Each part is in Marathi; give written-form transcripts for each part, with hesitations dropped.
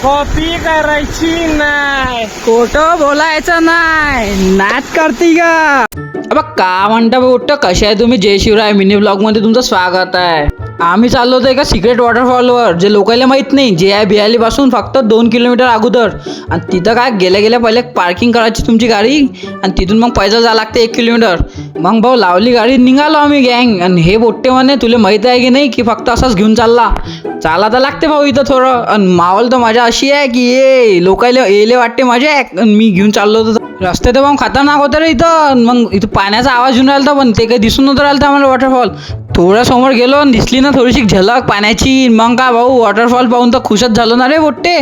कॉपी करायची नाही. खोटं बोलायचं नाही. नाच करती का? अबा का म्हणता बोट, कशा आहे तुम्ही? जय शिवराय मिनी ब्लॉग मध्ये तुमचं स्वागत आहे. आम्ही चाललो होतो एका सिक्रेट वॉटरफॉलवर, जे लोकांना माहित नाही, जे आहे बिहाली पासून फक्त 2 किलोमीटर अगोदर. आणि तिथं काय गेल्या गेल्या पहिले पार्किंग करायची तुमची गाडी, आणि तिथून मग पैदल जावं लागते 1 किलोमीटर. मग भाऊ लावली गाडी, निघालो आम्ही गँग. आणि हे बोट्टे म्हणे तुला माहित आहे की नाही की फक्त असंच घेऊन चालला तर लागते भाऊ इथं थोडं. आणि माहोल तर मजा अशी आहे की ये लोकायला येले वाटते मजा आहे. आणि मी घेऊन चाललो होतो रस्ते तर मग खतरनाक होतं रे इथं. मग इथं पाण्याचा आवाज येऊन राहिला, पण ते काही दिसून नव्हतं राहिलं आम्हाला वॉटरफॉल. थोड्या समोर गेलो आणि दिसली ना थोडीशी झलक पाण्याची. मग काय भाऊ वॉटरफॉल पाहून तर खुशच झालो ना रे बोट्टे.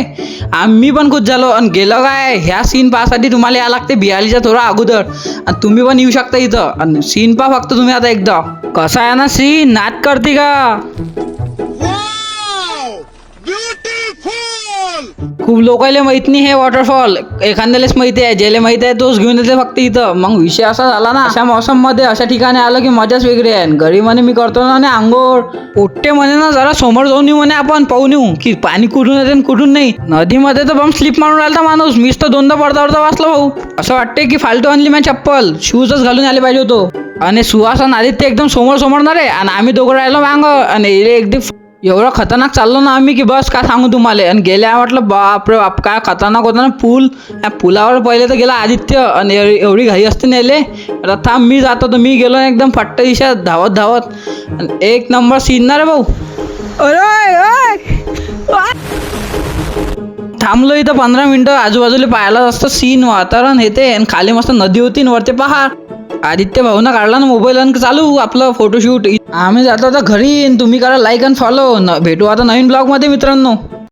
आम्ही पण खुश झालो. आणि गेलो काय ह्या सीन पाहासाठी तुम्हाला यावं लागते बिहालीच्या थोडा अगोदर. आणि तुम्ही पण येऊ शकता इथं. आणि सीन पहा फक्त तुम्ही आता एकदा. कसा आहे ना सीन, नाच करते का? खूप लोकांना माहित नाही हे वॉटरफॉल, एखाद्यालाच माहिती आहे. ज्याला माहिती आहे तोच घेऊन येते फक्त इथं. मग विषय असा झाला ना, अशा मौसम मध्ये अशा ठिकाणी आलं की मजाच वेगळी आहे. घरी म्हणे मी करतो ना आंघोळ, पोट्टे म्हणे ना जरा समोर जाऊन येऊ म्हणे, आपण पाहून येऊ की पाणी कुठून येते आणि कुठून नाही. नदीमध्ये तर बम स्लिप मारून राहिला माणूस. मीच तर दोनदा पडता पडता वाचलो भाऊ. असं वाटते की फालतू आणली मी चप्पल, शूजच घालून आले पाहिजे होतो. आणि सुहास आणि आदित्य एकदम समोर समोर ना रे, आणि आम्ही दोघं राहिलो मांग. आणि एकदम एवढं खतरनाक चाललो ना आम्ही की बस काय सांगू तुम्हाला. आणि गेल्या म्हटलं बापरे बाप काय खतरनाक होता ना पूल. त्या पुलावर पहिले तर गेला आदित्य, आणि एवढी घाई असते नेले. आता थांब मी जातो, तर मी गेलो एकदम फट्ट दिशा धावत धावत. आणि 1 नंबर सीन ना रे भाऊ. थांबलो इथं 15 मिनिटं. आजूबाजूला पाहायला असतं सीन, वातावरण हे ते. आणि खाली मस्त नदी होती आणि वरती पहाड. आदित्य भाऊनं काढला ना मोबाईल आणि चालू आपलं फोटोशूट. आम्ही जातो आता घरी. तुम्ही करा लाईक आणि फॉलो. भेटू आता नवीन ब्लॉग मध्ये मित्रांनो.